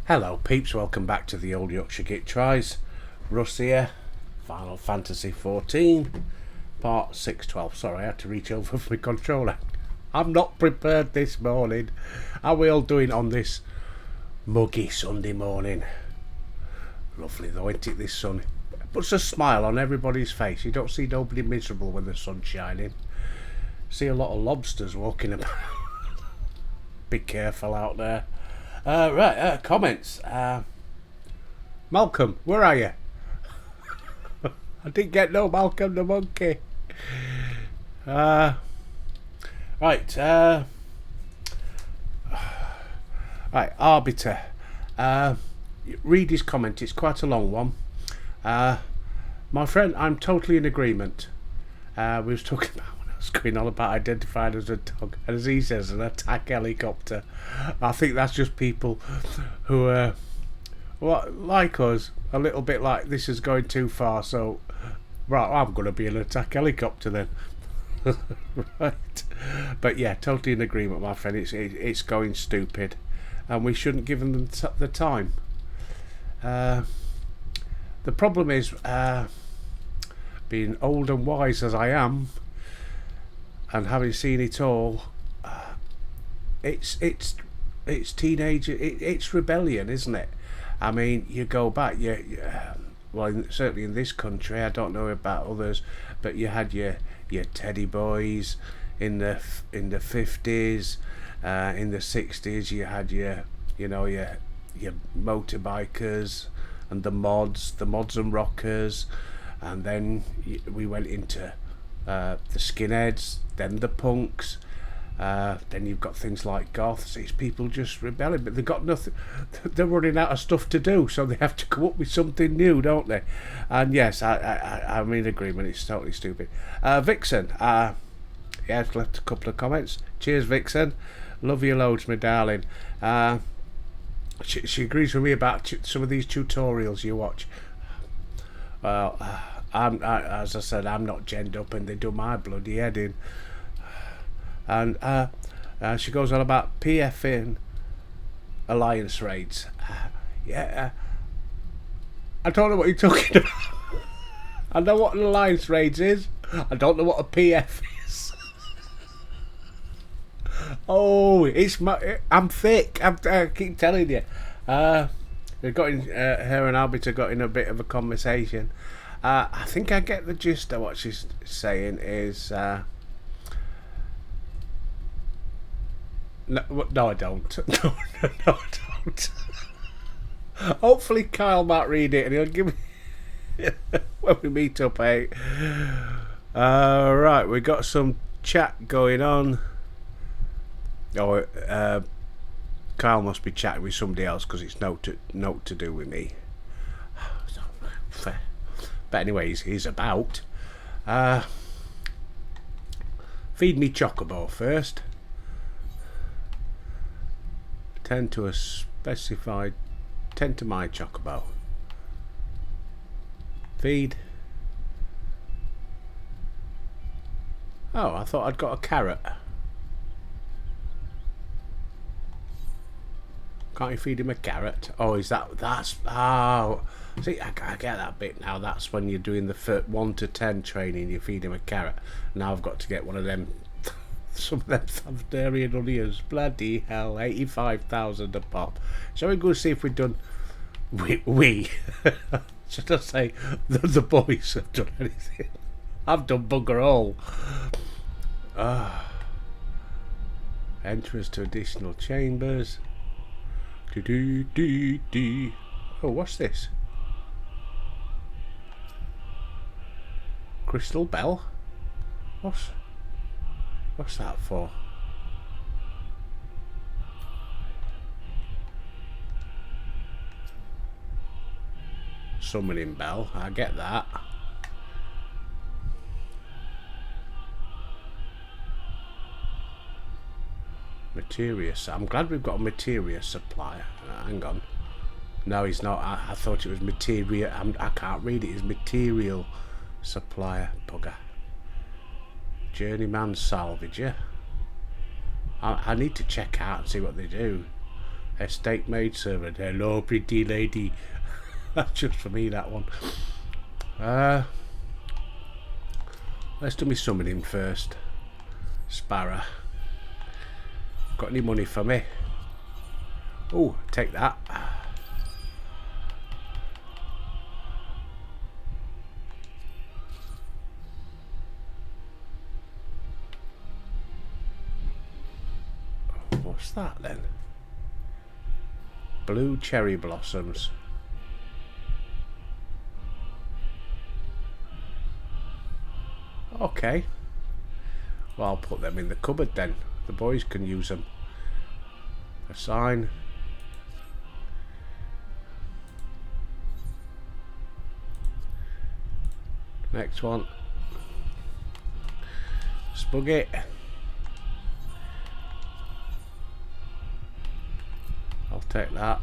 Hello peeps, welcome back to the Old Yorkshire Git Tries. Russ here, Final Fantasy 14, part 612. Sorry, I had to reach over for my controller. I'm not prepared this morning. How are we all doing on this muggy Sunday morning? Lovely though, ain't it, this sun? Puts a smile on everybody's face. You don't see nobody miserable when the sun's shining. See a lot of lobsters walking about. Be careful out there. Comments. Malcolm, where are you? I didn't get no Malcolm the monkey. Right, Arbiter. Read his comment, it's quite a long one. My friend, I'm totally in agreement. We was talking about when I was going on about identified as a dog, and as he says, an attack helicopter. I think that's just people who are like us, a little bit like this is going too far, so right, I'm going to be an attack helicopter then. Right, but yeah, totally in agreement, my friend. It's going stupid, and we shouldn't give them the time. The problem is, being old and wise as I am, and having seen it all, it's teenage, it's rebellion, isn't it? I mean, you go back, well, certainly in this country, I don't know about others, but you had your teddy boys in the 50s, in the 60s. You had your motorbikers and the mods and rockers, and then we went into the skinheads, then the punks. Then you've got things like goths. It's people just rebelling, but they've got nothing. They're running out of stuff to do, so they have to come up with something new, don't they? And yes, I'm in agreement. It's totally stupid. Vixen, I've left a couple of comments. Cheers, Vixen. Love you loads, my darling. She agrees with me about some of these tutorials you watch. Well, as I said, I'm not genned up, and they do my bloody head in. And she goes on about PFing alliance raids. I don't know what you're talking about. I know what an alliance raids is. I don't know what a PF is. Oh, I'm thick. I keep telling you. We've got her and Albert got in a bit of a conversation. I think I get the gist of what she's saying is. No, I don't. No, I don't. Hopefully Kyle might read it and he'll give me when we meet up, eh? Right, we got some chat going on. Oh, Kyle must be chatting with somebody else because it's note to do with me. Fair. But anyways, he's about. Feed me chocobo first. Tend to my chocobo. Feed. Oh, I thought I'd got a carrot. Can't you feed him a carrot? Oh, oh, see, I get that bit now. That's when you're doing the 1 to 10 training, you feed him a carrot. Now I've got to get one of them. Some of them Thavdarian onions, bloody hell, 85,000 a pop. Shall we go see if we've done? We should I say the boys have done anything? I've done bugger all. Entrance to additional chambers. Oh, what's this? Crystal bell. What's that for? Summoning bell, I get that. Materia. I'm glad we've got a materia supplier. Hang on. No, he's not. I thought it was materia. I can't read it. It's material supplier. Bugger. Journeyman salvager. I need to check out and see what they do. Estate maid servant. Hello, pretty lady. That's just for me, that one. Let's do me summoning first. Sparrow. Got any money for me? Oh, take that. What's that then? Blue cherry blossoms. Okay. Well, I'll put them in the cupboard then. The boys can use them. Assign. Next one. Spug it. I'll take that.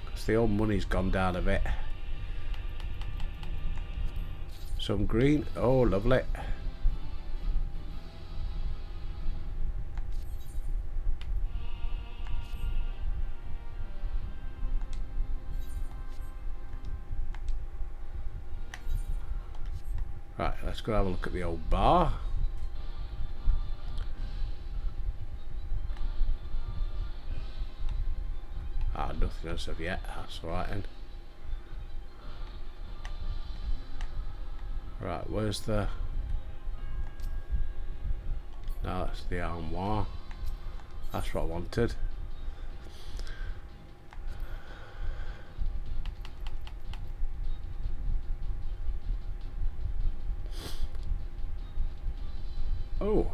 Because the old money's gone down a bit. Some green. Oh, lovely. Right, let's go have a look at the old bar. Ah, nothing as of yet. That's alright then. Right, where's the... No, that's the armoire. That's what I wanted. Oh.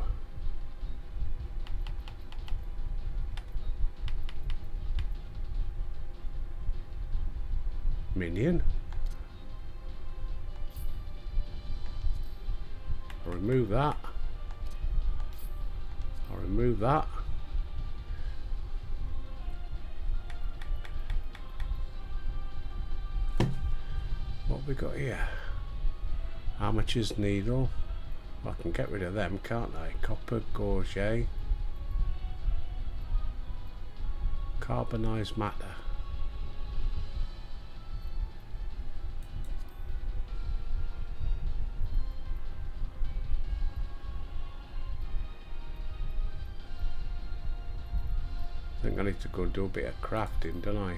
Minion. I'll remove that. I'll remove that. What we got here? Amateur's needle. Well, I can get rid of them, can't I? Copper gorget. Carbonized matter. I think I need to go and do a bit of crafting, don't I?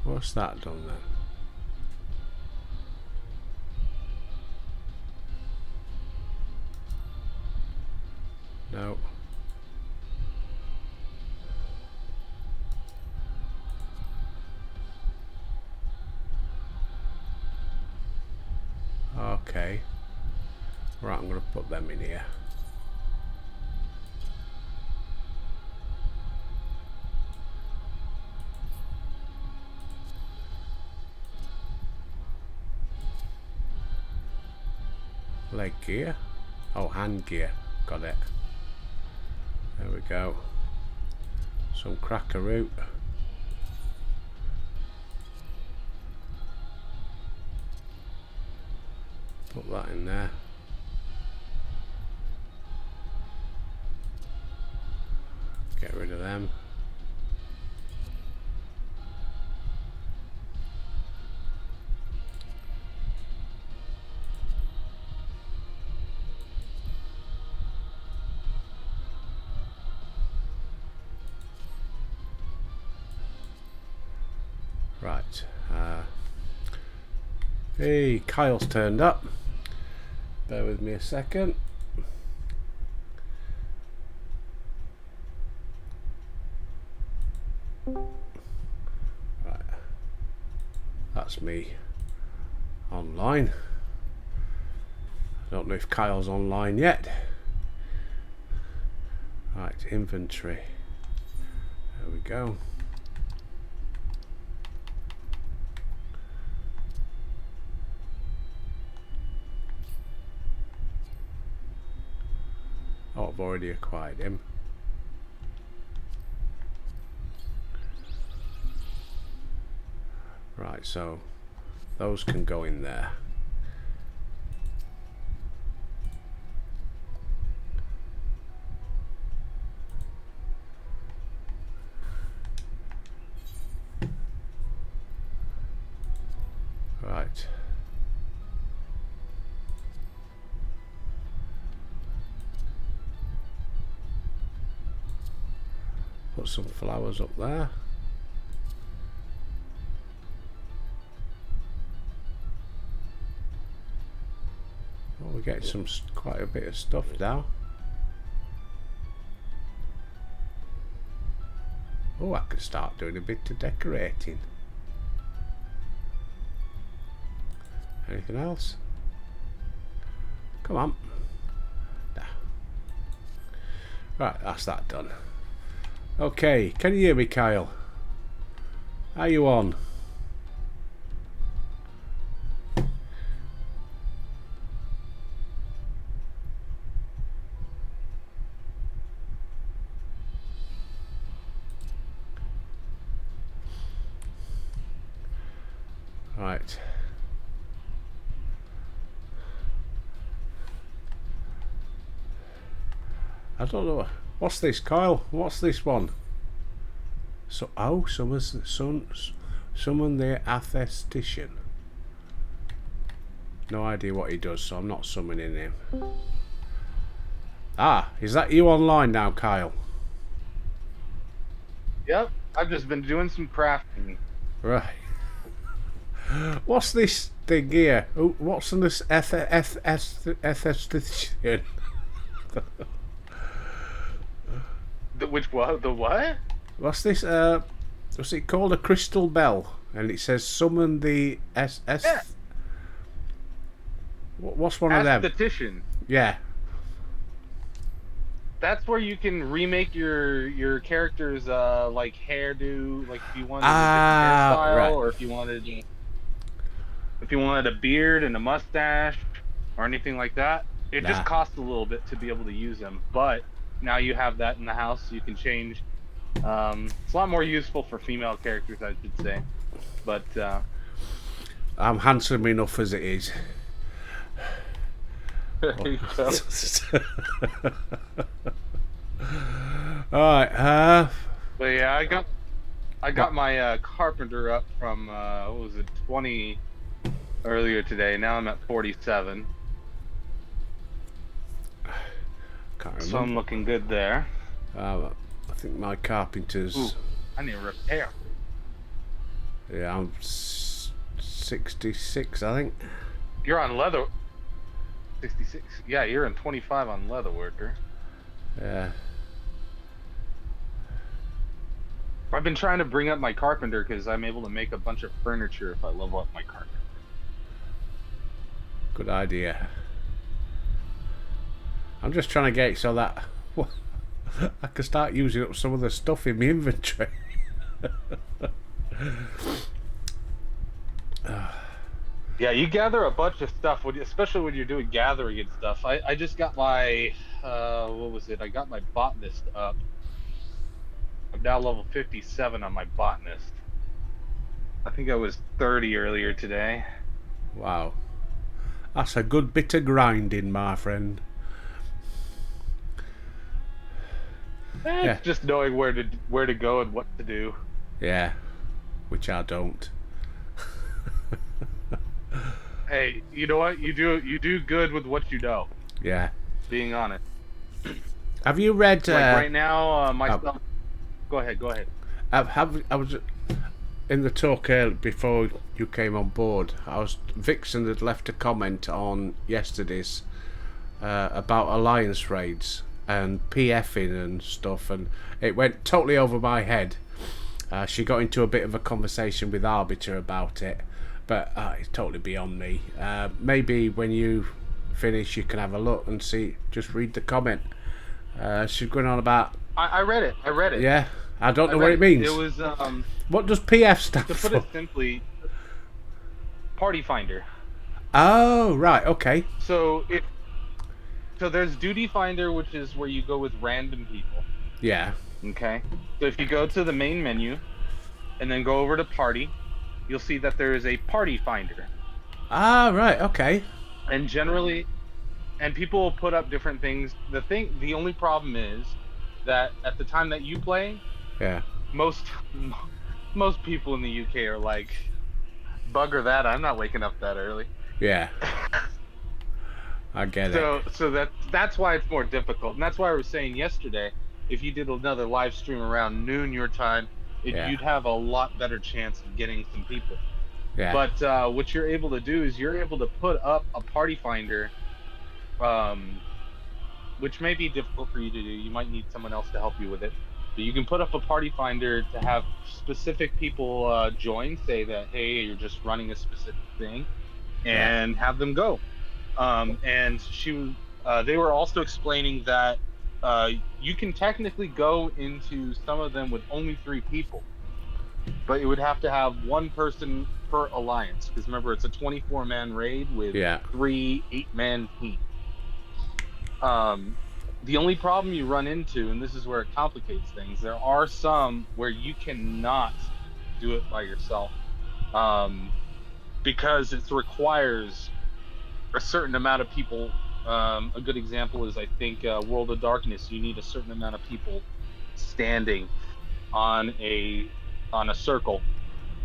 What's that done then? No. Okay. Right, I'm going to put them in here. Leg gear. Oh, hand gear. Got it. There we go. Some cracker root. Put that in there. Get rid of them. Right. Hey, Kyle's turned up. Bear with me a second. Right. That's me online. I don't know if Kyle's online yet. Right, inventory. There we go. I've already acquired him. Right, so those can go in there. Right. Put some flowers up there. Oh, we're getting some quite a bit of stuff now. Oh, I could start doing a bit of decorating. Anything else? Come on. Nah. Right, that's that done. Okay, can you hear me, Kyle? Are you on? Right. I don't know. What's this, Kyle? What's this one? So, oh, summon the aesthetician. No idea what he does, so I'm not summoning him. Ah, is that you online now, Kyle? Yep, I've just been doing some crafting. Right. What's this thing here? Oh, what's on this aesthetician? Which what? The what? What's this? What's it called? A crystal bell, and it says summon the Yeah. What's one of them? Aesthetician. Yeah. That's where you can remake your character's like hairdo, like if you wanted a Ah, different hairstyle, right. or if you wanted a beard and a mustache or anything like that. It Nah. just costs a little bit to be able to use them, but now you have that in the house. You can change. It's a lot more useful for female characters, I should say. But I'm handsome enough as it is. there you go. Alright, But yeah, I got my carpenter up from what was it, 20 earlier today. Now I'm at 47, can't remember. so I'm looking good there. I think my carpenter's... Ooh, I need a repair. Yeah, I'm 66, I think. You're on leather. 66. Yeah, you're in 25 on leather worker. Yeah. I've been trying to bring up my carpenter because I'm able to make a bunch of furniture if I level up my carpenter. Good idea. I'm just trying to get it so that I can start using up some of the stuff in my inventory. Yeah, you gather a bunch of stuff, especially when you're doing gathering and stuff. I just got my, what was it? I got my botanist up. I'm now level 57 on my botanist. I think I was 30 earlier today. Wow. That's a good bit of grinding, my friend. Yeah. Just knowing where to go and what to do. Yeah. Which I don't. Hey, you know what? You do good with what you know. Yeah. Being honest. Have you read... Like right now, myself... Go ahead. I was in the talk earlier before you came on board. Vixen had left a comment on yesterday's about alliance raids and PFing and stuff, and it went totally over my head. She got into a bit of a conversation with Arbiter about it, but it's totally beyond me. Maybe when you finish, you can have a look and see. Just read the comment. She's going on about. I read it. Yeah, I don't know what it means. It was What does PF stand to for? put it simply, party finder. Oh, right, okay. So So there's Duty Finder, which is where you go with random people. Yeah. Okay. So if you go to the main menu and then go over to Party, you'll see that there is a Party Finder. Ah, right. Okay. And generally, and people will put up different things. The only problem is that at the time that you play, Yeah. most most people in the UK are like, bugger that, I'm not waking up that early. Yeah. I get it. So that's why it's more difficult, and that's why I was saying yesterday, if you did another live stream around noon your time, Yeah. you'd have a lot better chance of getting some people. Yeah. But what you're able to do is you're able to put up a party finder, um, which may be difficult for you to do. You might need someone else to help you with it. But you can put up a party finder to have specific people join, say that, hey, you're just running a specific thing, Yeah. and have them go. And they were also explaining that you can technically go into some of them with only 3 people, but it would have to have one person per alliance. Because remember, it's a 24-man raid with Yeah. 3 8-man teams. Um, the only problem you run into, and this is where it complicates things, there are some where you cannot do it by yourself, um, because it requires a certain amount of people. A good example is, I think, World of Darkness. You need a certain amount of people standing on a circle,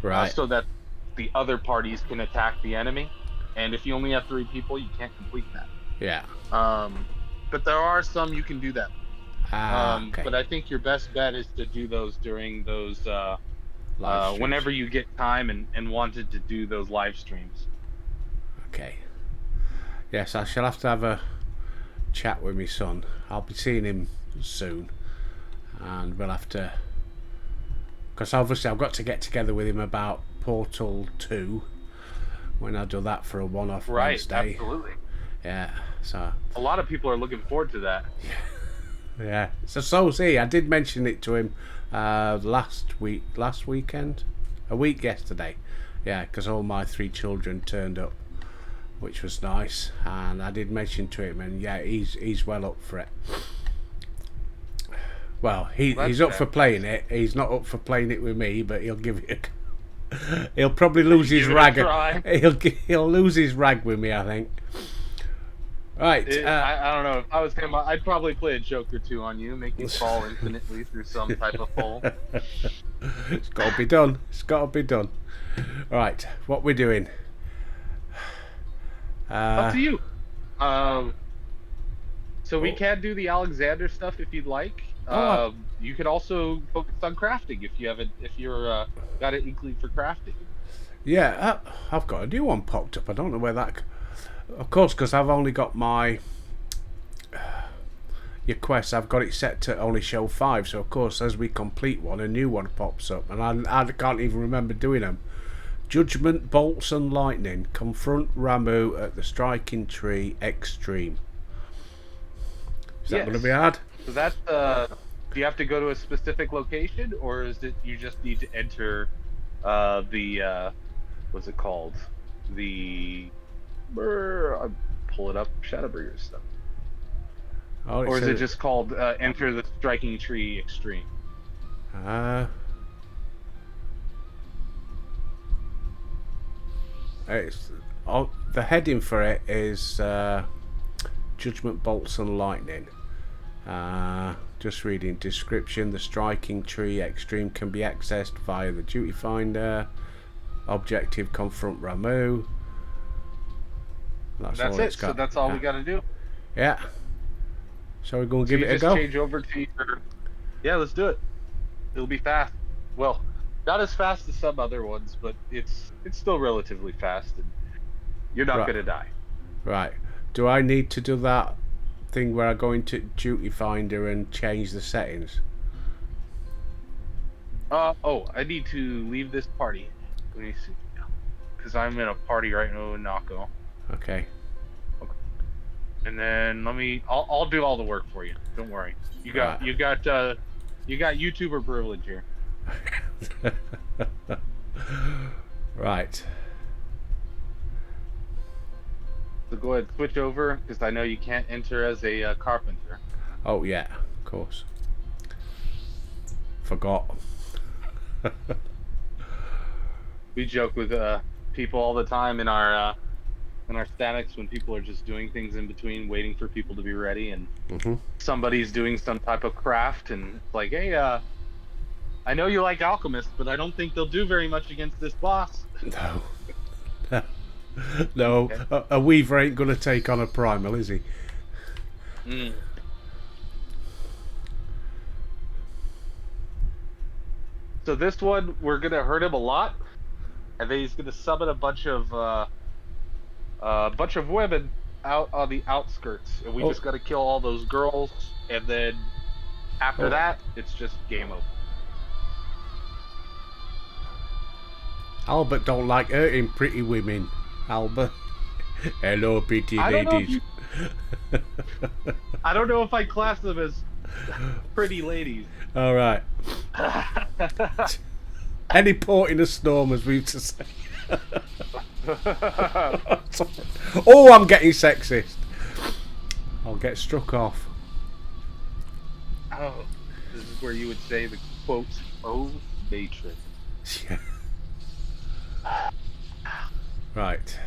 Right. so that the other parties can attack the enemy. And if you only have 3 people, you can't complete Yeah. that. But there are some you can do that. Ah, okay. But I think your best bet is to do those during those Live streams. whenever you get time and wanted to do those live streams. Okay. Yes, I shall have to have a chat with my son. I'll be seeing him soon, and we'll have to. Because obviously I've got to get together with him about Portal 2 when I do that for a one-off Right, Wednesday. absolutely. Yeah, so A lot of people are looking forward to that. yeah. So see, I did mention it to him last weekend, a week yesterday. Yeah, because all my 3 children turned up, which was nice, and I did mention to him, and yeah, he's well up for it. Well, he's up for playing it. He's not up for playing it with me, but he'll give it. He'll probably lose his rag. He'll lose his rag with me, I think. Right. I don't know. If I was him, I'd probably play a joke or two on you, make you fall infinitely through some type of hole. It's got to be done. It's got to be done. Right. What we're doing? Up to you. So we can do the Alexander stuff if you'd like. You could also focus on crafting if you're got an inkling for crafting. Yeah, I've got a new one popped up. I don't know where that. Of course, because I've only got my your quest. I've got it set to only show 5. So of course, as we complete one, a new one pops up, and I can't even remember doing them. Judgment, bolts and lightning. Confront Ramu at the striking tree extreme. Is that going to be hard? So that's do you have to go to a specific location, or is it you just need to enter the what's it called? I'll pull it up, Shadowbringers stuff. Oh, or is it just called enter the striking tree extreme? It's the heading for it is Judgment, bolts and lightning. Just reading description. The striking tree extreme can be accessed via the duty finder. Objective: confront Ramu. That's it. So that's all we got to do. Yeah. So we're going to give it a go. Change over to your. Yeah, let's do it. It'll be fast. Well, not as fast as some other ones, but it's still relatively fast, and you're not going to die. Right. Do I need to do that thing where I go into duty finder and change the settings? I need to leave this party. Let me see. Because I'm in a party right now in Nako. Okay. And then I'll do all the work for you. Don't worry. You got YouTuber privilege here. Right. So go ahead, switch over, because I know you can't enter as a carpenter. Oh yeah, of course. Forgot. We joke with people all the time in our statics when people are just doing things in between, waiting for people to be ready, and Mhm. somebody's doing some type of craft, and it's like, hey, I know you like alchemists, but I don't think they'll do very much against this boss. No. No, Okay. a weaver ain't gonna take on a primal, is he? Mm. So this one, we're gonna hurt him a lot, and then he's gonna summon a bunch of women out on the outskirts, and we Oh, just gotta kill all those girls, and then after oh. that, it's just game over. Albert don't like hurting pretty women. Albert. Hello, pretty I don't know if ladies. you, I don't know if I class them as pretty ladies. All right. Any port in a storm, as we used to say. Oh, I'm getting sexist. I'll get struck off. Oh, this is where you would say the quote, "Oh, matron." Yeah. Right.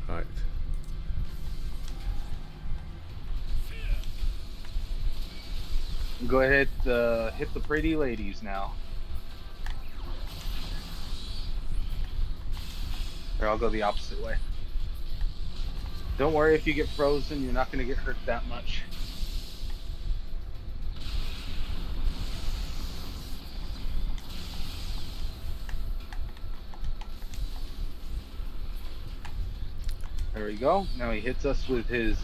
Right. Go ahead, hit the pretty ladies now. Or I'll go the opposite way. Don't worry if you get frozen, you're not going to get hurt that much. There we go. Now he hits us with his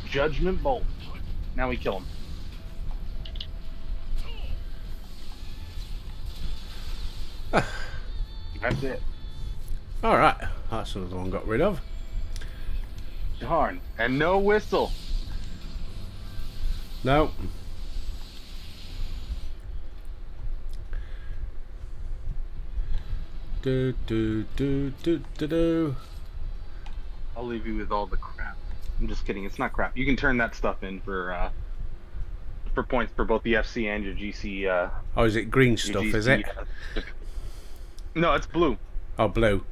Judgment Bolt. Now we kill him. That's it. All right. That's another one got rid of. Darn. And no whistle. No. Do do do do do do. I'll leave you with all the crap. I'm just kidding. It's not crap. You can turn that stuff in for points for both the FC and your GC. Oh, is it green Your stuff? GC. Is it? No, it's blue. Oh, blue.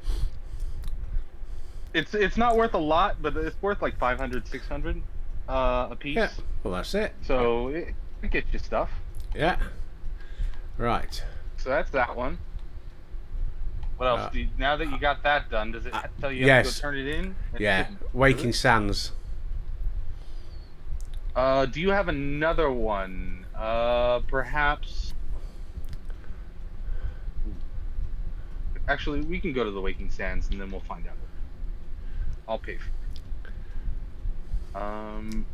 It's not worth a lot, but it's worth like 500, 600 a piece. Yeah. Well, that's it. So it gets you stuff. Yeah. Right. So that's that one. What else? Now that you got that done, does it tell you have to go yes. turn it in? Yeah. Waking Sands. Do you have another one? Perhaps. Actually, we can go to the Waking Sands and then we'll find out. I'll pay for it.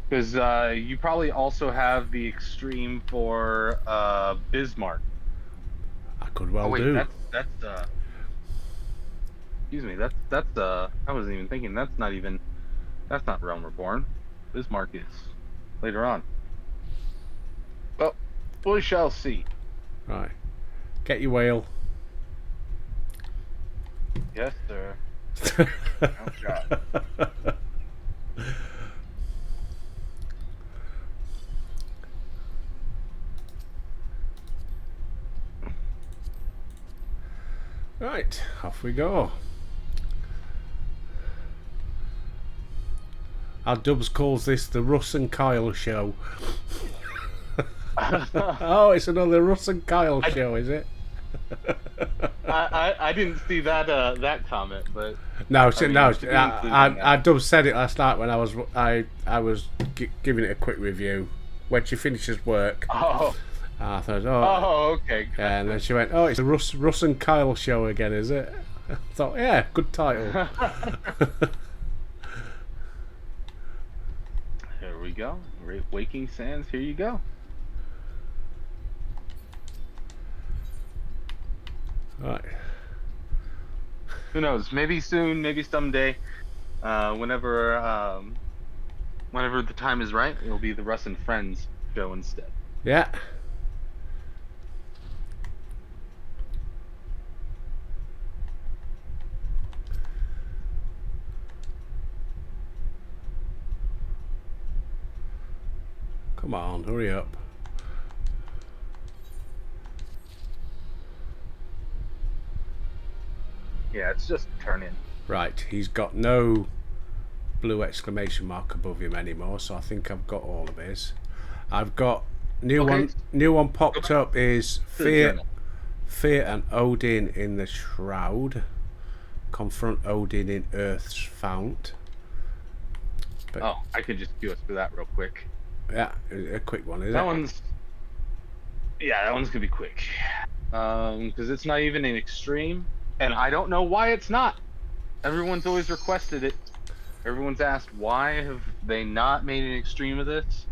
Because you probably also have the extreme for Bismarck. I could well Oh wait, do. that's excuse me, that's I wasn't even thinking that's not Realm Reborn. Bismarck is later on. Well, we shall see. Right. Get your whale. Yes, sir. Oh God. Right. Off we go. Our Dubs calls this the Russ and Kyle show. Oh, it's another Russ and Kyle show, is it? I didn't see that comment, but No, I mean, no. to be included in that. Dubs said it last night when I was giving it a quick review when she finishes work. Oh, I thought, okay. yeah, and then she went, oh, it's the Russ and Kyle show again, is it? I thought, yeah, good title. Here we go. Waking Sands. Here you go. Right. Who knows? Maybe soon. Maybe someday. Whenever the time is right, it'll be the Russ and Friends show instead. Yeah. Come on, hurry up. Yeah, it's just turn in. Right, he's got no blue exclamation mark above him anymore, so I think I've got all of his. I've got new Okay, one popped up is to the journal. Fear and Odin in the Shroud. Confront Odin in Earth's Fount. But Oh, I could just do us for that real quick. yeah, a quick one, is That it? one's that one's gonna be quick. Because it's not even an extreme, and I don't know why it's not. Everyone's always requested it. Everyone's asked why have they not made an extreme of this.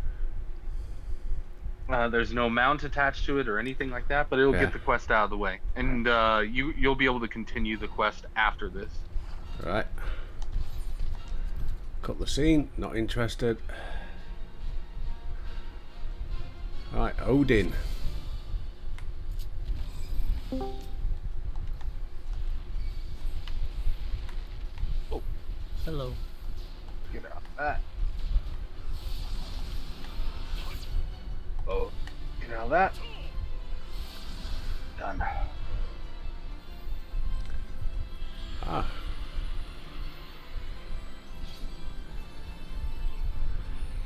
There's no mount attached to it or anything like that, but it'll Yeah. get the quest out of the way, and you'll be able to continue the quest after this. Right. Cut the scene, not interested. Right, Odin. Hello. Get out of that. Oh, get out of that. Done. Ah.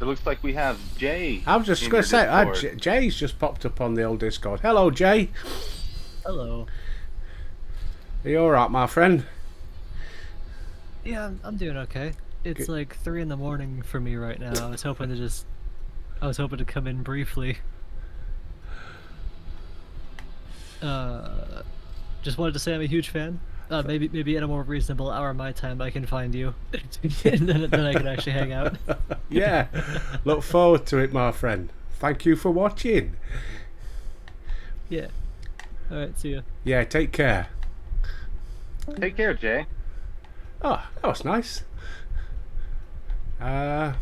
It looks like we have Jay. I was just in going your to say, Discord. Jay's just popped up on the old Discord. Hello, Jay. Hello. Are you alright, my friend? Yeah, I'm doing okay. It's Good. like 3 in the morning for me right now. I was hoping to come in briefly. Just wanted to say I'm a huge fan. Maybe at a more reasonable hour my time I can find you, and then I can actually hang out. Yeah. Look forward to it, my friend. Thank you for watching. Yeah. All right. See ya. Yeah, take care. Take care, Jay. Oh, that was nice. Yeah,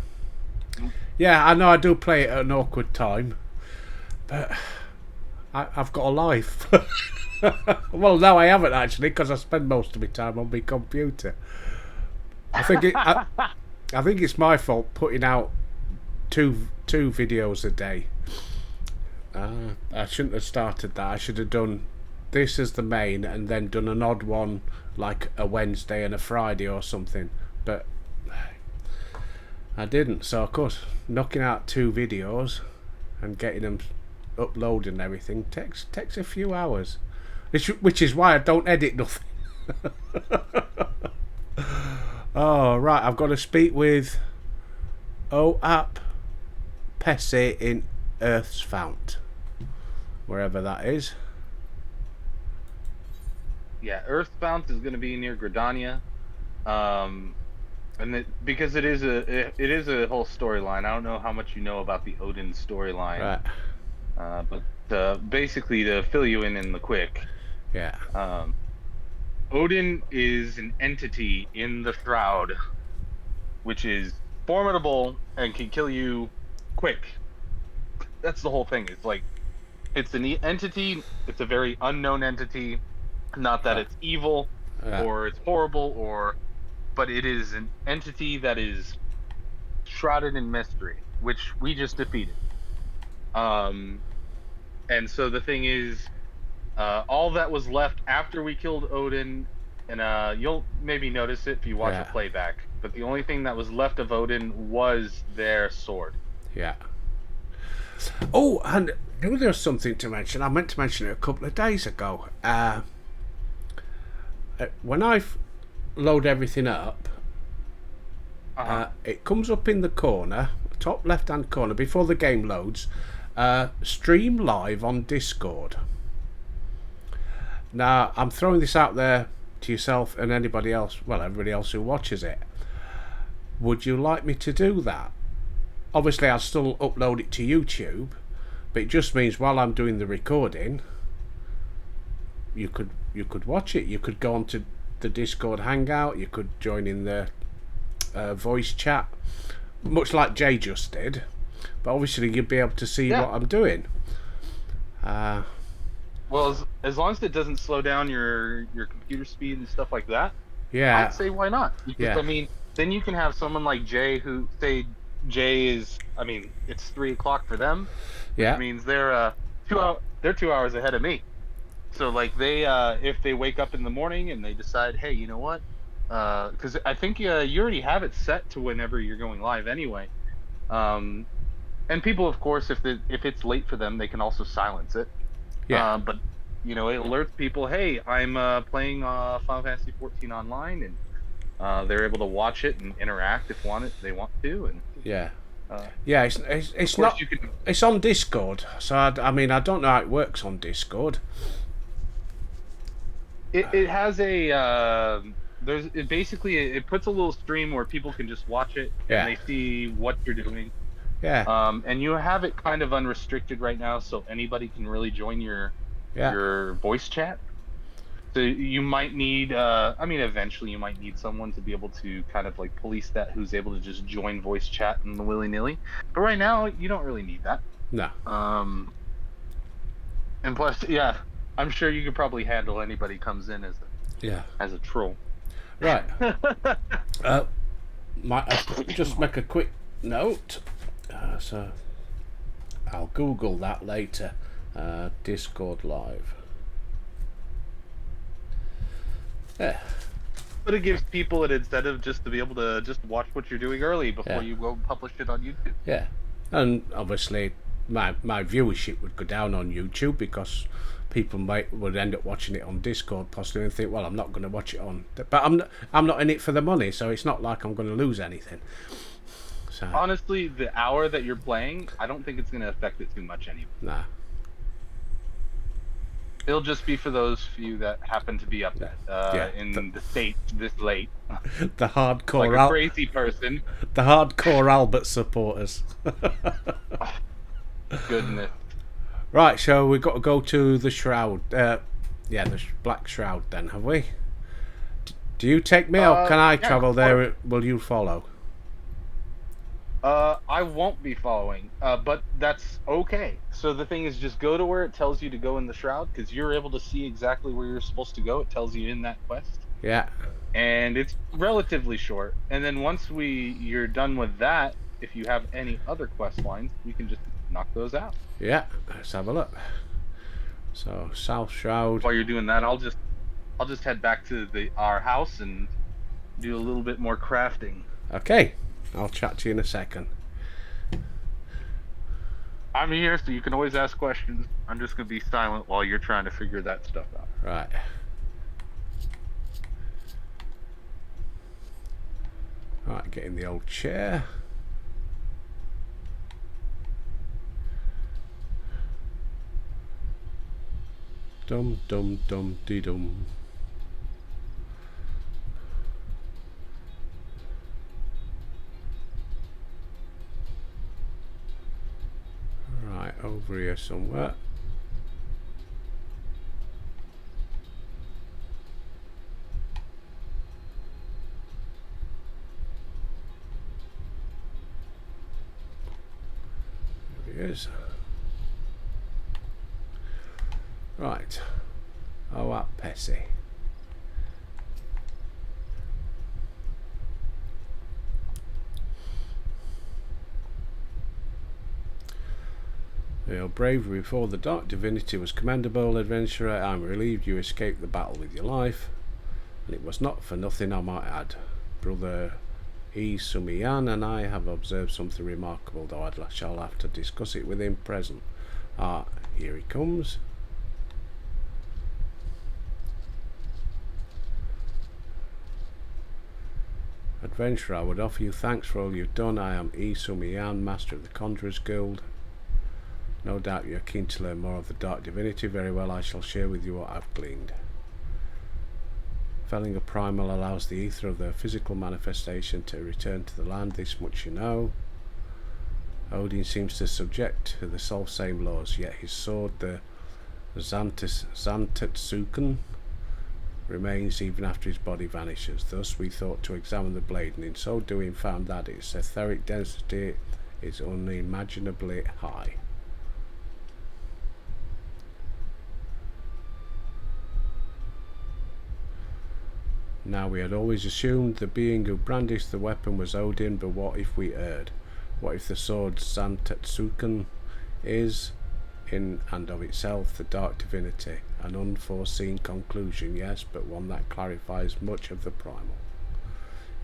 I know I do play it at an awkward time, but I've got a life. Well, no, I haven't actually, because I spend most of my time on my computer. I think it's my fault putting out two videos a day. I shouldn't have started that. I should have done this as the main and then done an odd one like a Wednesday and a Friday or something. But I didn't. So of course, knocking out 2 videos and getting them uploaded and everything takes a few hours. Which is why I don't edit nothing. Oh, right. I've got to speak with OAP Pesse in Earth's Fount. Wherever that is. Yeah, Earthbound is going to be near Gridania, because it is a whole storyline. I don't know how much you know about the Odin storyline, Right. but basically to fill you in the quick, Yeah. Odin is an entity in the Shroud, which is formidable and can kill you quick. That's the whole thing. It's like it's an entity. It's a very unknown entity. Not that it's evil or it's horrible, but it is an entity that is shrouded in mystery, which we just defeated. And so the thing is, all that was left after we killed Odin, and you'll maybe notice it if you watch a playback, but the only thing that was left of Odin was their sword. Yeah. Oh, and there's something to mention. I meant to mention it a couple of days ago. When I load everything up, it comes up in the corner, top left-hand corner, before the game loads, stream live on Discord. Now, I'm throwing this out there to yourself and anybody else, well, everybody else who watches it. Would you like me to do that? Obviously, I'll still upload it to YouTube, but it just means while I'm doing the recording, you could watch it. You could go onto the Discord hangout. You could join in the voice chat, much like Jay just did. But obviously, you'd be able to see Yeah. what I'm doing. Well, as long as it doesn't slow down your computer speed and stuff like that, I'd Yeah, say why not? Because yeah, I mean, then you can have someone like Jay who say Jay is. I mean, it's 3 o'clock for them, which yeah, means they're 2 hours ahead of me. So like they if they wake up in the morning and they decide, hey, you know what? Because I think you already have it set to whenever you're going live anyway. Um, and people, of course, if it's late for them, they can also silence it. yeah, But it alerts people, hey, I'm playing Final Fantasy 14 online, and they're able to watch it and interact if they want to, and yeah. uh, Yeah, of it's course not. you can. It's on Discord, so I mean I don't know how it works on Discord. It has a there's it basically it puts a little stream where people can just watch it and Yeah, they see what you're doing. yeah, And you have it kind of unrestricted right now, so anybody can really join yeah, your voice chat. So you might need, I mean, eventually you might need someone to be able to kind of like police that who's able to just join voice chat and willy-nilly. But right now, you don't really need that. no, Um, and plus, yeah, I'm sure you could probably handle anybody comes in yeah. as a troll. Right. Uh, might have to just make a quick note. So I'll Google that later. Discord live. Yeah, But it gives people an incentive just to be able to just watch what you're doing early before yeah, you go and publish it on YouTube. yeah. And obviously, my viewership would go down on YouTube because people would end up watching it on Discord possibly and think, well, I'm not going to watch it on. But I'm not in it for the money, so it's not like I'm going to lose anything. So Honestly, the hour that you're playing, I don't think it's going to affect it too much anyway. nah, It'll just be for those few that happen to be up yeah. in the States this late, The like hardcore a crazy person. the hardcore Albert supporters. Goodness. Right, so we've got to go to the shroud. Yeah, the black shroud. Then have we? Do you take me, or can I Yeah, travel there? Will you follow? I won't be following, but that's okay. So the thing is, just go to where it tells you to go in the shroud, because you're able to see exactly where you're supposed to go. It tells you in that quest, Yeah, and it's relatively short. And then once you're done with that, if you have any other quest lines, we can just knock those out. yeah. Let's have a look. So South Shroud. While you're doing that, I'll just head back to our house and do a little bit more crafting. Okay, I'll chat to you in a second. I'm here, so you can always ask questions. I'm just gonna be silent while you're trying to figure that stuff out. Right. Right, get in the old chair. Dum dum dum dee dum. Right, over here somewhere. There he is. Right. Oh, that Pessy. Your bravery before the dark divinity was commendable, adventurer. I'm relieved you escaped the battle with your life, and it was not for nothing, I might add. Brother E. Sumiyan and I have observed something remarkable, though I shall have to discuss it with him present. Here he comes. Adventurer, I would offer you thanks for all you've done. I am E. Sumiyan, master of the Conjurers Guild. No doubt you are keen to learn more of the Dark Divinity. Very well, I shall share with you what I've gleaned. Felling a primal allows the ether of the physical manifestation to return to the land. This much you know. Odin seems to subject to the self-same laws, yet his sword, the Zantetsuken, remains even after his body vanishes. Thus we thought to examine the blade, and in so doing found that its etheric density is unimaginably high. Now we had always assumed the being who brandished the weapon was Odin, but what if we erred? What if the sword Zantetsuken is, in and of itself, the dark divinity? An unforeseen conclusion, yes, but one that clarifies much of the primal.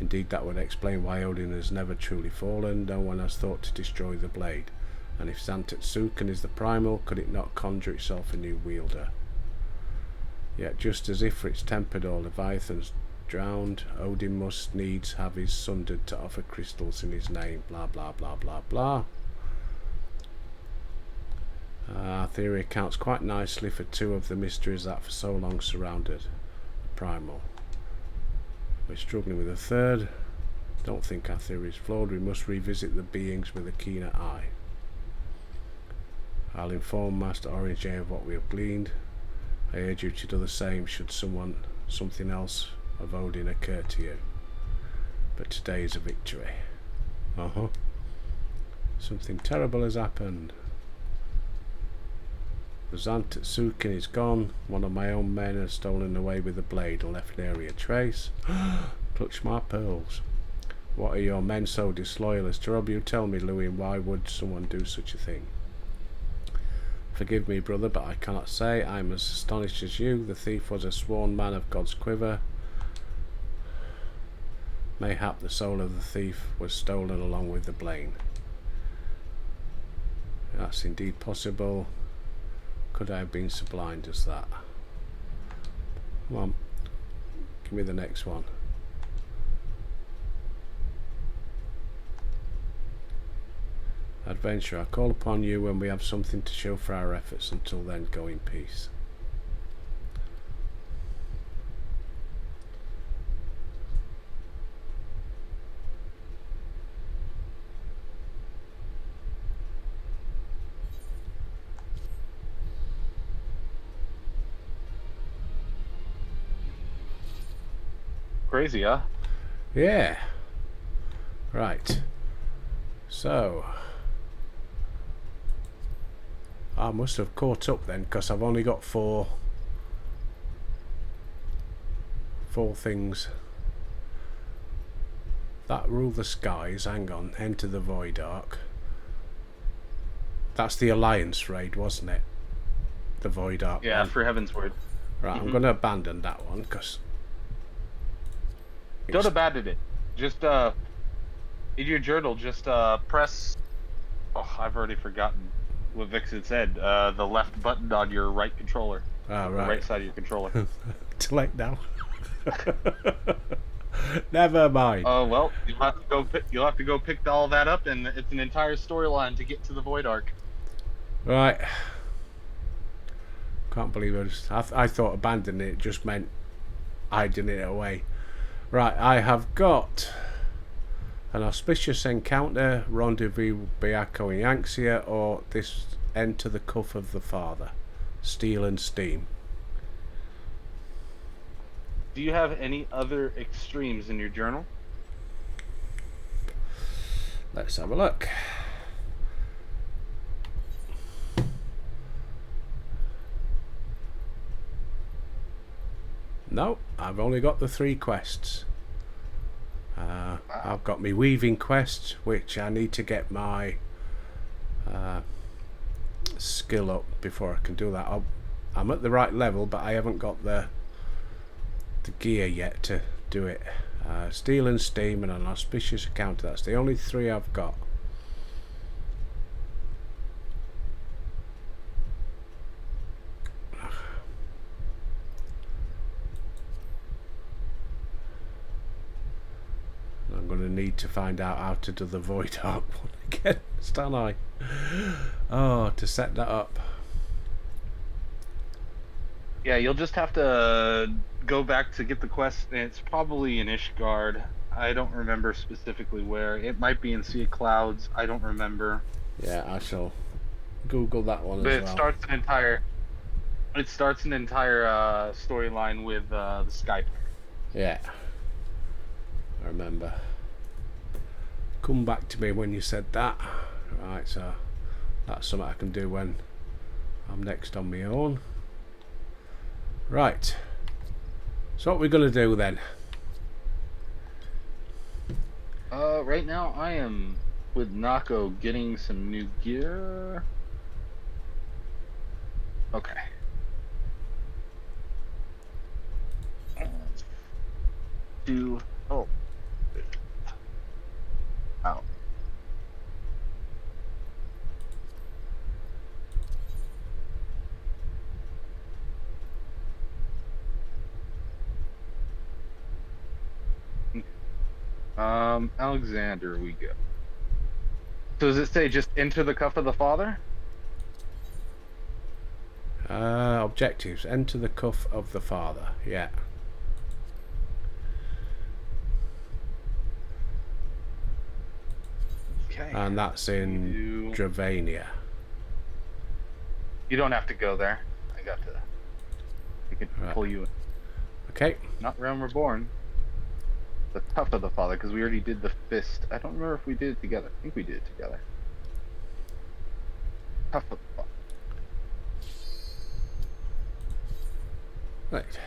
Indeed, that would explain why Odin has never truly fallen. No one has thought to destroy the blade. And if Zantetsuken is the primal, could it not conjure itself a new wielder? Yet just as Ifrit's tempered or Leviathan's drowned, Odin must needs have his sundered to offer crystals in his name, blah blah blah blah blah. Our theory accounts quite nicely for two of the mysteries that for so long surrounded the primal. We're struggling with a third. Don't think our theory is flawed. We must revisit the beings with a keener eye. I'll inform Master Orange of what we have gleaned. I urge you to do the same should something else of Odin occur to you. But today is a victory. Something terrible has happened. The Zantetsuken is gone. One of my own men has stolen away with the blade and left nary a trace. Clutch my pearls. What are your men so disloyal as to rob you? Tell me, Louis, why would someone do such a thing? Forgive me, brother, but I cannot say. I am as astonished as you. The thief was a sworn man of God's quiver. Mayhap the soul of the thief was stolen along with the blade. That's indeed possible. Could I have been so blind as that? Come on, give me the next one. Adventure, I call upon you when we have something to show for our efforts. Until then, go in peace. Crazy, huh? Yeah. Right. So I must have caught up then, because I've only got four things. That rule the skies, hang on, enter the void arc. That's the Alliance raid, wasn't it? The void arc. Yeah, one. for Heaven's Word. Right, I'm going to abandon that one, because... Don't abandon it. Just, in your journal, just, press... Oh, I've already forgotten what Vixen said. The left button on your right controller. Ah, right. The right side of your controller. Too late now. Never mind. Oh, well, you'll have to go pick all that up, and it's an entire storyline to get to the Void Arc. Right. Can't believe I thought abandoning it just meant hiding it away. Right, I have got an auspicious encounter, rendezvous Biako and Yanxia, or this enter the cuff of the father, steel and steam. Do you have any other extremes in your journal? Let's have a look. No, I've only got the 3 quests. I've got my weaving quest, which I need to get my skill up before I can do that. I'm at the right level, but I haven't got the gear yet to do it. Steel and steam and an auspicious encounter. That's the only 3 I've got. I'm going to need to find out how to do the void arc one again, don't I? Oh, to set that up. Yeah, you'll just have to go back to get the quest, and it's probably in Ishgard. I don't remember specifically where. It might be in Sea of Clouds. I don't remember. Yeah, I shall Google that one But as it well. starts an entire It starts an entire storyline with the Sky Pirate. Yeah, I remember. Come back to me when you said that. Right, so that's something I can do when I'm next on my own. Right. So what we're gonna do then? Right now I am with Nako getting some new gear. Okay. Do oh. Out. Alexander, we go. So does it say just enter the cuff of the father? Objectives. Enter the cuff of the father. Yeah. Okay. And that's in Dravania. You don't have to go there. I got to. I can pull you in. Okay. Not Realm Reborn. The cuff of the father, because we already did the fist. I don't remember if we did it together. I think we did it together. Cuff of the father. Right.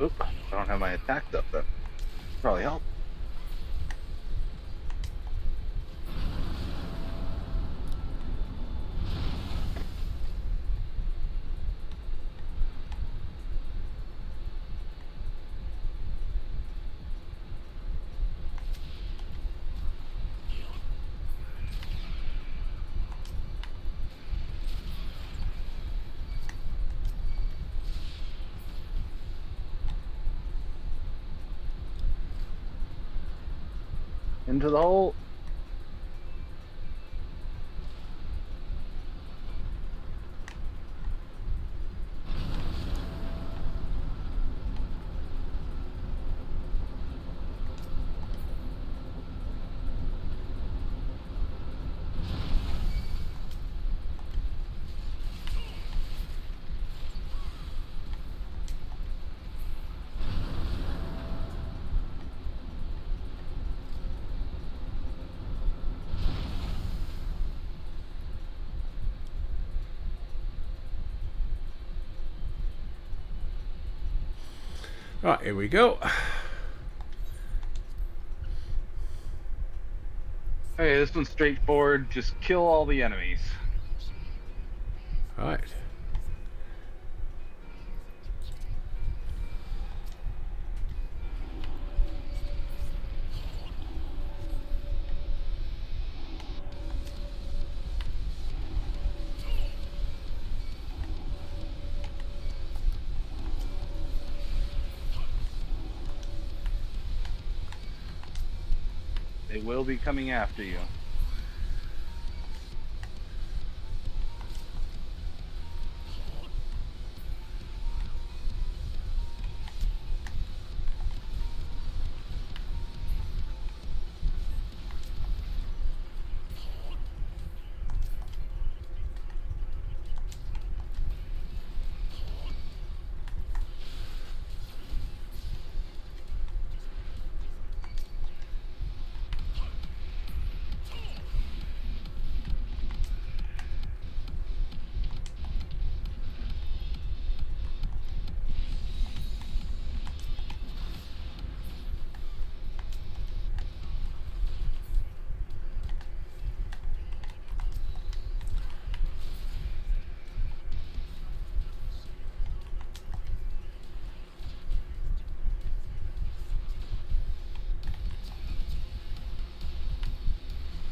Oop, I don't have my attacks up though. Probably help. Into the hole. Right, here we go. Okay, this one's straightforward. Just kill all the enemies. Right. They will be coming after you.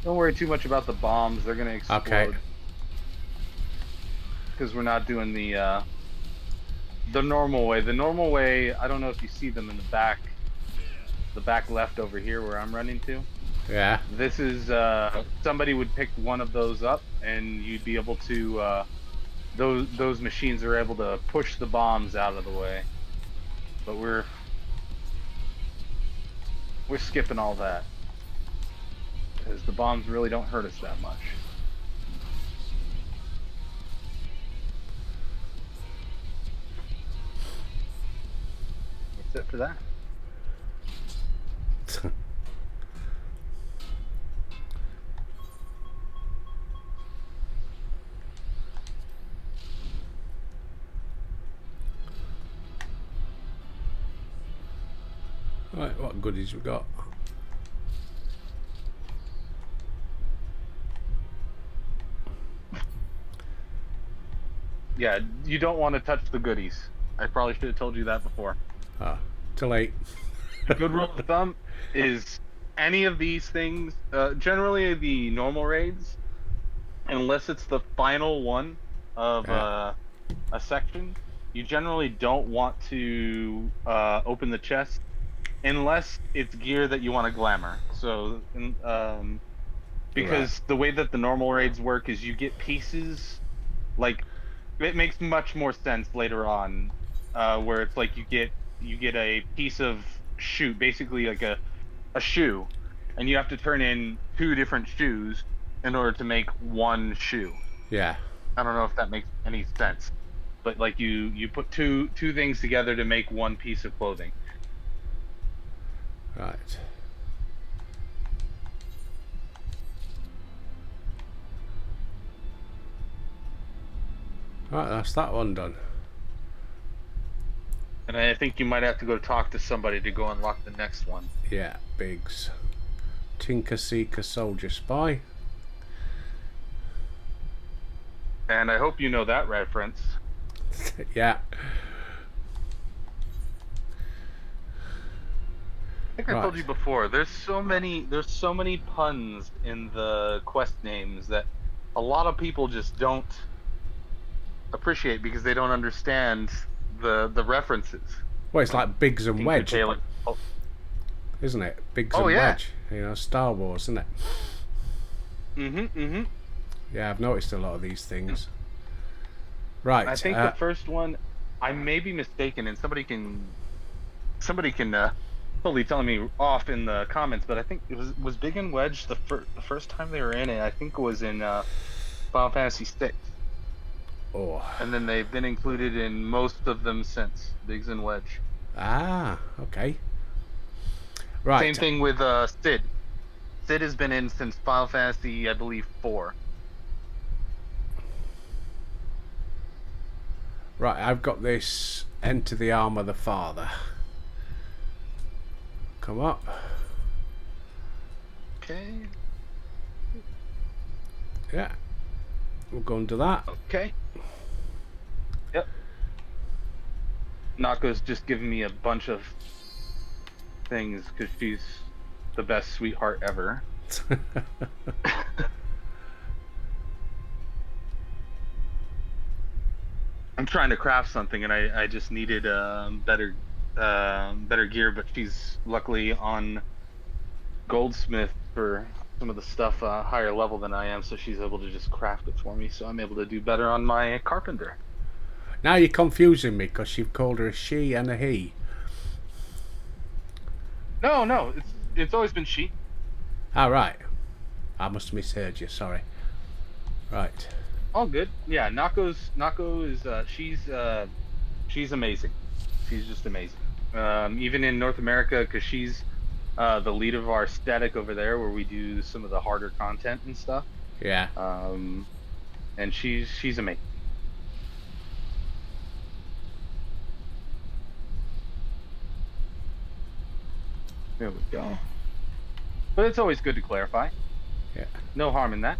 Don't worry too much about the bombs. They're gonna Okay. explode because we're not doing the normal way. The normal way, I don't know if you see them in the back left over here where I'm running to. Yeah. This is somebody would pick one of those up, and you'd be able to those machines are able to push the bombs out of the way. But we're skipping all that because the bombs really don't hurt us that much. That's it for that. Right, what goodies we got? Yeah, you don't want to touch the goodies. I probably should have told you that before. Ah, too late. A good rule of thumb is any of these things, generally the normal raids, unless it's the final one of Yeah. a section, you generally don't want to open the chest unless it's gear that you want to glamour. So, Right. because the way that the normal raids work is you get pieces, like it makes much more sense later on, where it's like you get a piece of shoe, basically like a shoe, and you have to turn in two different shoes in order to make one shoe. Yeah. I don't know if that makes any sense, but like you put two things together to make one piece of clothing. Right. Right, that's that one done. And I think you might have to go talk to somebody to go unlock the next one. Yeah, Biggs. Tinker Seeker Soldier Spy. And I hope you know that reference. Yeah. I think I told you before, there's so many puns in the quest names that a lot of people just don't appreciate because they don't understand the references. Well, it's like Biggs and Tinker Wedge, Tailor. Oh, isn't it? Biggs oh and yeah. Wedge. You know, Star Wars, isn't it? Mm-hmm. Yeah, I've noticed a lot of these things. Right. I think the first one, I may be mistaken, and somebody can totally tell me off in the comments, but I think it was Big and Wedge the first time they were in it. I think it was in Final Fantasy VI, Oh. and then they've been included in most of them since. Biggs and Wedge. Ah, okay. Right. Same thing with Sid. Sid has been in since Final Fantasy, I believe, 4. Right, I've got this Enter the Arm of the Father. Come up. Okay. Yeah. We'll go into that. Okay. Yep. Nako's just giving me a bunch of things because she's the best sweetheart ever. I'm trying to craft something, and I just needed better gear, but she's luckily on Goldsmith for some of the stuff higher level than I am, so she's able to just craft it for me, so I'm able to do better on my carpenter. Now you're confusing me because you've called her a she and a he. No, it's always been she. Ah, right. I must have misheard you, sorry. Right. All good. Yeah, Nako is she's amazing. She's just amazing. Even in North America, because she's the lead of our static over there, where we do some of the harder content and stuff. Yeah. And she's amazing. There we go. But it's always good to clarify. Yeah. No harm in that.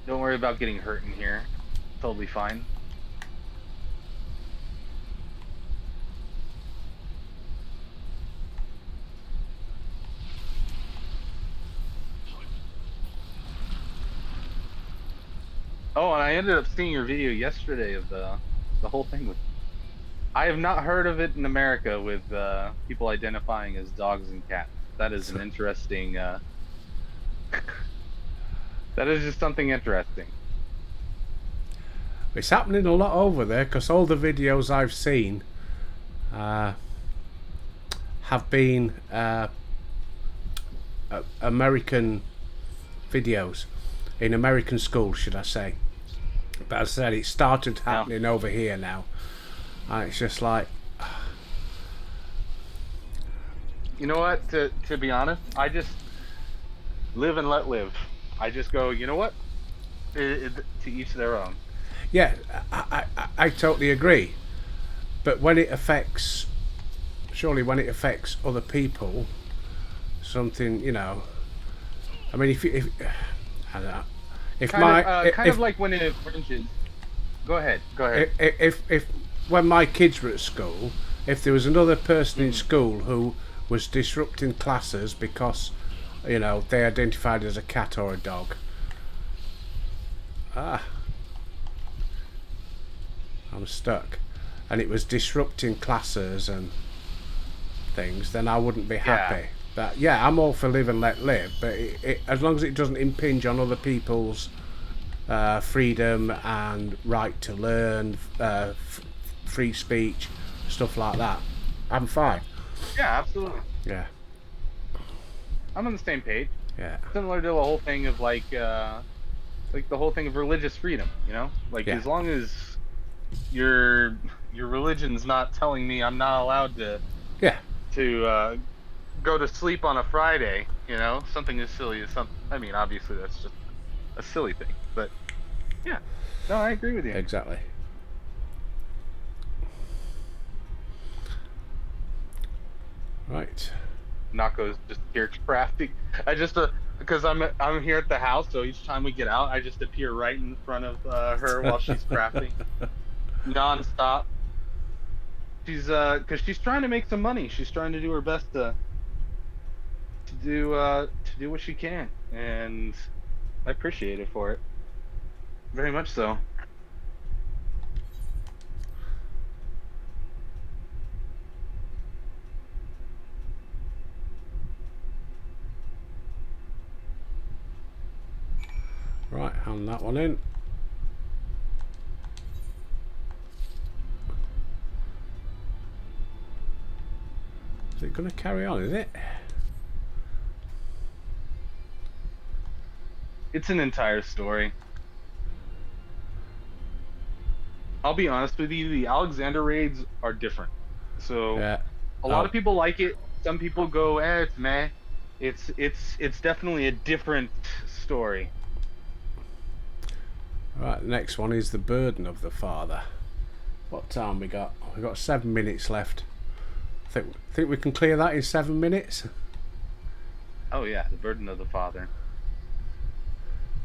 Don't worry about getting hurt in here. Totally fine. Oh, and I ended up seeing your video yesterday of the whole thing with. I have not heard of it in America with people identifying as dogs and cats. That is an So interesting. That is just something interesting. it's happening a lot over there because all the videos I've seen uh, have been American videos in American schools, should I say? But as I said, it started Yeah. happening over here now, and it's just like, You know what? To be honest, I just live and let live. I just go. You know what? To each their own. yeah, I totally agree. But when it affects, surely when it affects other people, something, you know. I mean, if I don't know, if my Kind of like when it infringes. Go ahead. Go ahead. if when my kids were at school, if there was another person in school who was disrupting classes because, you know, they identified as a cat or a dog, I'm stuck, and it was disrupting classes and things, then I wouldn't be happy. But yeah, I'm all for live and let live, but as long as it doesn't impinge on other people's freedom and right to learn, free speech, stuff like that, I'm fine. Yeah, absolutely. Yeah, I'm on the same page. yeah, Similar to the whole thing of like the whole thing of religious freedom, you know? Like yeah, as long as your religion's not telling me I'm not allowed yeah, to go to sleep on a Friday, you know, something as silly as something. I mean, obviously that's just a silly thing, but yeah, no, I agree with you. exactly. Right. Nako's just here crafting. I just because I'm here at the house, so each time we get out, I just appear right in front of her while she's crafting nonstop. She's because she's trying to make some money. She's trying to do her best to do what she can, and I appreciate it for it very much so. Right, hand that one in. Is it going to carry on, is it? It's an entire story. I'll be honest with you, the Alexander raids are different. So Yeah. a lot Oh, of people like it. Some people go, it's meh. It's definitely a different story. right, the next one is the burden of the father. What time we got? We got 7 minutes left. Think we can clear that in 7 minutes? Oh yeah, the burden of the father.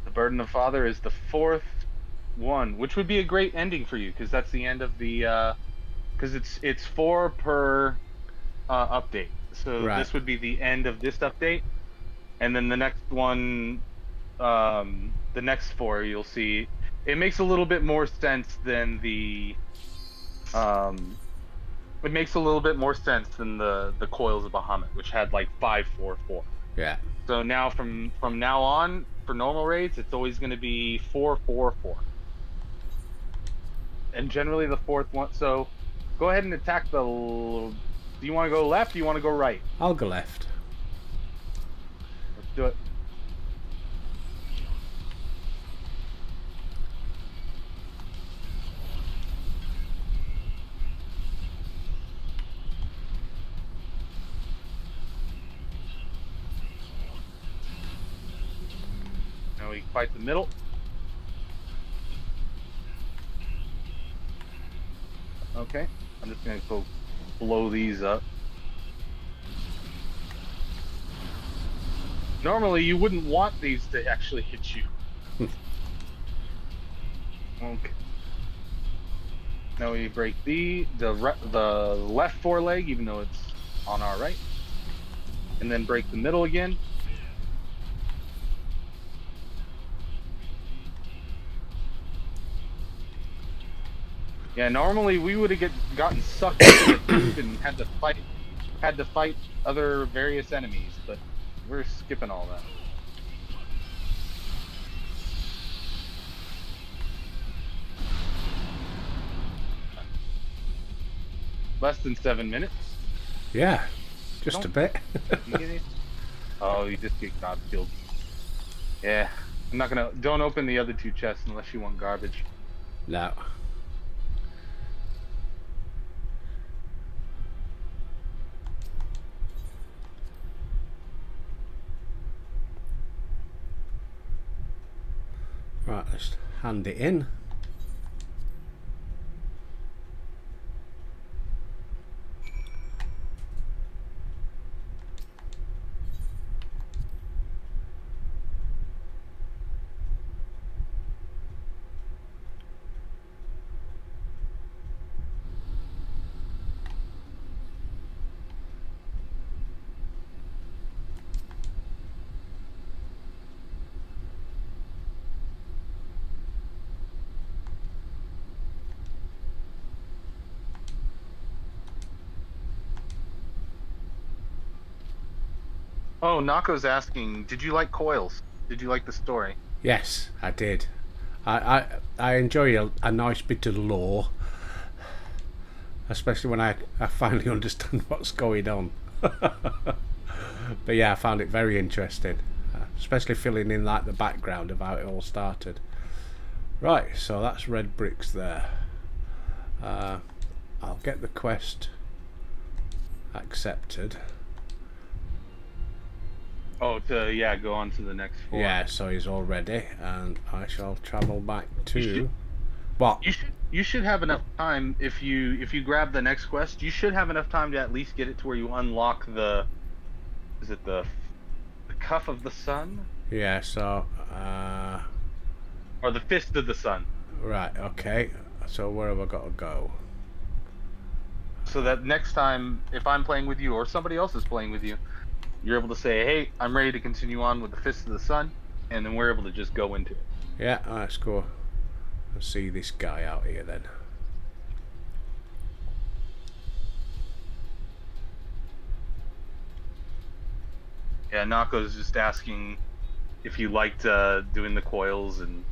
The burden of father is the fourth one, which would be a great ending for you because that's the end of the because it's four per update. So Right. this would be the end of this update, and then the next one, the next four you'll see. It makes a little bit more sense than the um. It makes a little bit more sense than the Coils of Bahamut, which had like 544. Yeah. So now from now on for normal raids, it's always going to be 444, and generally the fourth one. So go ahead and attack the. Do you want to go left? Do you want to go right? I'll go left. Let's do it. Now we fight the middle. Okay, I'm just gonna go blow these up. Normally, you wouldn't want these to actually hit you. Okay. Now we break the left foreleg, even though it's on our right, and then break the middle again. Yeah, normally we would have gotten sucked into the goop and had to fight other various enemies, but we're skipping all that. Less than 7 minutes. Yeah, just a Don't bit. you get it? Oh, you just get God killed. Yeah, I'm not gonna. Don't open the other two chests unless you want garbage. No. Right, let's hand it in. Oh, Nako's asking, did you like Coils? Did you like the story? Yes, I did. I enjoy a nice bit of lore, especially when I finally understand what's going on. But yeah, I found it very interesting, especially filling in like the background of how it all started. Right, so that's red bricks there. I'll get the quest accepted. Oh, yeah, go on to the next floor. Yeah, so he's all ready, and I shall travel back to. should- What? You should have enough time if you grab the next quest. You should have enough time to at least get it to where you unlock the is it the cuff of the sun Yeah, so or the fist of the sun, right, okay. So where have I got to go? so that next time if I'm playing with you or somebody else is playing with you, you're able to say, "Hey, I'm ready to continue on with the fist of the sun," and then we're able to just go into it. Yeah, let's go and see this guy out here then. Yeah, Nako's just asking if you liked doing the coils and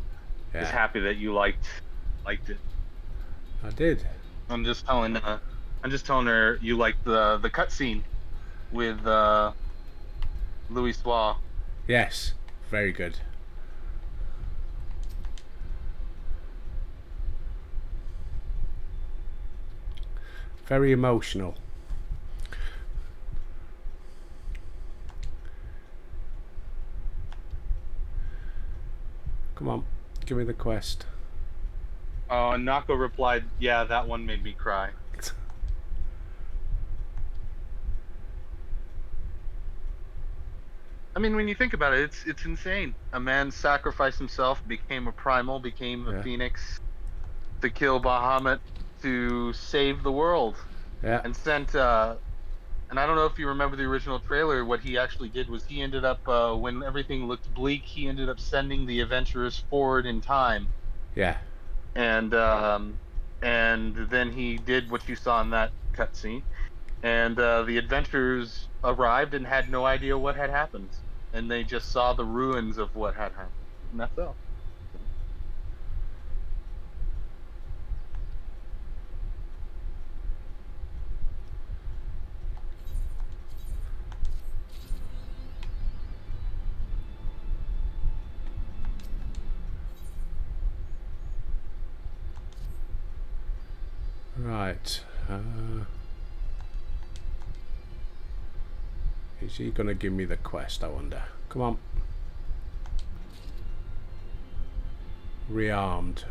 is Yeah, happy that you liked it. I did. I'm just telling her you liked the cutscene with Louis Soir. Yes, very good. Very emotional. Come on, give me the quest. And Nako replied, "Yeah, that one made me cry." I mean, when you think about it, it's insane. A man sacrificed himself, became a primal, became a Yeah, phoenix to kill Bahamut to save the world, yeah, and sent. And I don't know if you remember the original trailer. What he actually did was he ended up, when everything looked bleak, he ended up sending the adventurers forward in time, yeah. and then he did what you saw in that cutscene. And the adventurers arrived and had no idea what had happened, and they just saw the ruins of what had happened, and that's all. Right. Is he gonna give me the quest? I wonder. Come on. Rearmed.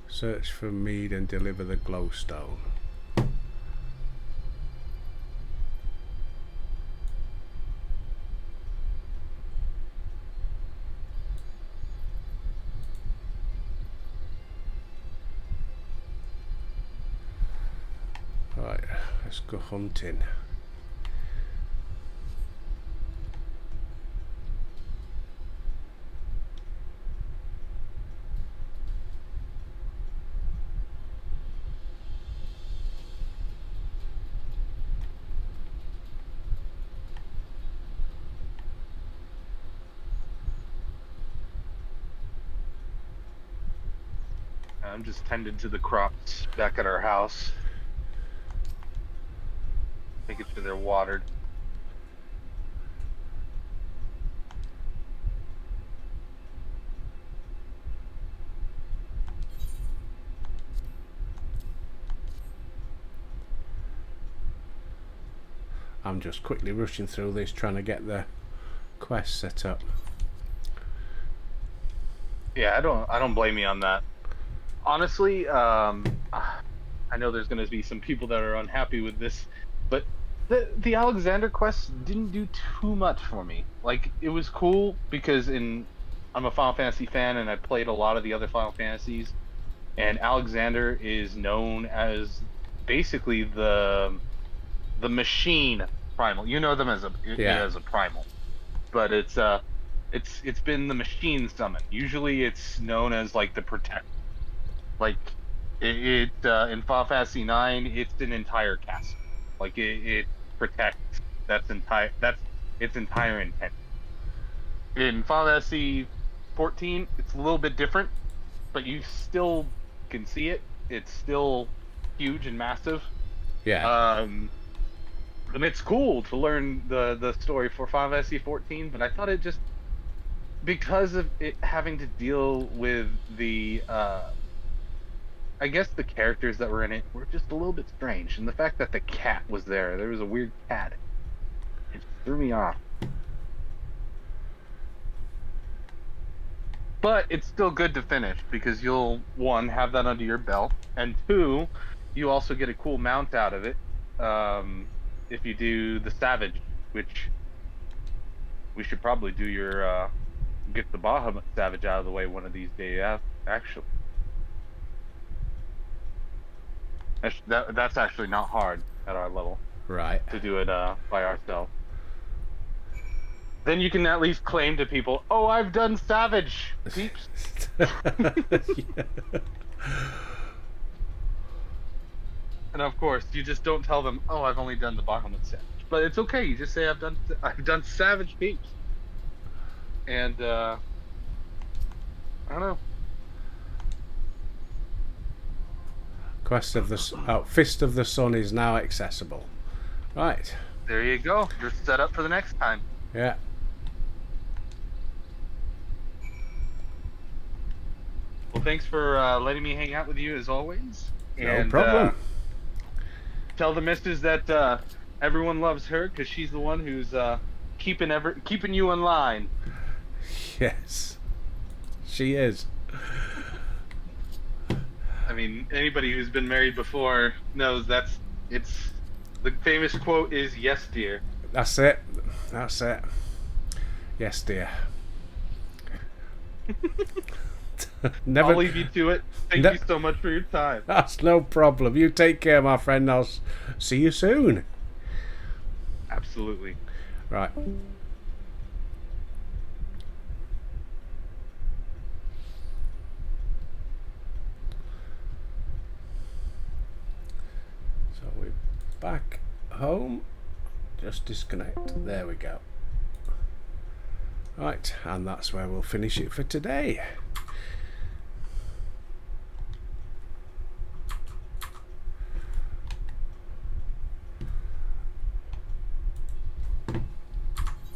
Search for mead and deliver the glowstone. Right, let's go hunting. I'm just tending to the crops back at our house, making sure they're watered. I'm just quickly rushing through this, trying to get the quest set up. Yeah, I don't blame you on that. Honestly, I know there's going to be some people that are unhappy with this, but the Alexander quest didn't do too much for me. Like, it was cool because I'm a Final Fantasy fan and I played a lot of the other Final Fantasies, and Alexander is known as basically the machine primal. You know them Yeah. as a primal, but it's been the machine summon. Usually it's known as like the protect. Like in Final Fantasy 9, it's an entire castle. Like it protects that's its entire intent. In Final Fantasy 14, it's a little bit different, but you still can see it. It's still huge and massive. Yeah. And it's cool to learn the story for Final Fantasy 14, but I thought it just, because of it having to deal with the I guess the characters that were in it were just a little bit strange, and the fact that the cat was there was a weird cat. It just threw me off. But it's still good to finish because you'll, one, have that under your belt, and two, you also get a cool mount out of it. If you do the Savage, which we should probably do your get the Bahamut Savage out of the way one of these days, actually. That's actually not hard at our level Right. to do it by ourselves. Then you can at least claim to people, "Oh, I've done Savage, peeps." Yeah. And of course, you just don't tell them, "Oh, I've only done the Bahamut Savage." But it's okay. You just say, I've done Savage, peeps." And I don't know. Quest of the Fist of the Sun is now accessible. Right. There you go. You're set up for the next time. Yeah. Well, thanks for letting me hang out with you as always. No problem. Tell the missus that everyone loves her because she's the one who's keeping you in line. Yes. She is. I mean, anybody who's been married before knows it's the famous quote is "Yes, dear." That's it. That's it. Yes, dear. Never. I'll leave you to it. Thank you so much for your time. That's no problem. You take care, my friend. I'll see you soon. Absolutely. Right. So we're back home. Just disconnect. There we go. Right, and that's where we'll finish it for today.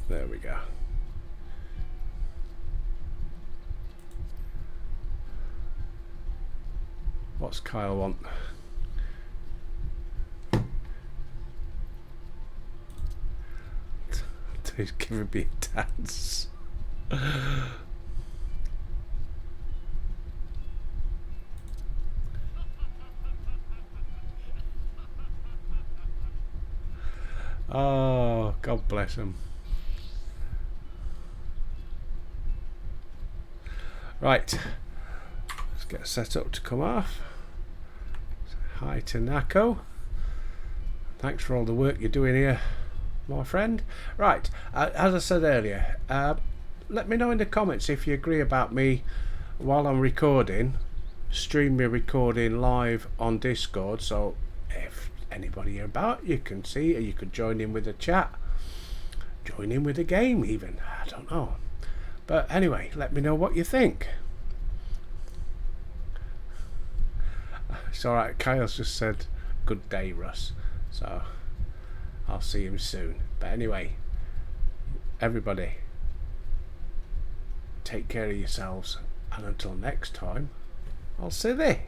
There we go. What's Kyle want? He's giving me a dance. Oh, God bless him. Right, let's get set up to come off. Hi to Nako. Thanks for all the work you're doing here, my friend. Right, as I said earlier, let me know in the comments if you agree about me, while I'm recording, stream me recording live on Discord, so if anybody are about, you can see, or you could join in with a chat, join in with a game even, I don't know. But anyway, let me know what you think. It's alright. Kyle's just said good day, Russ. So I'll see him soon. But anyway, everybody, take care of yourselves. And until next time, I'll see thee.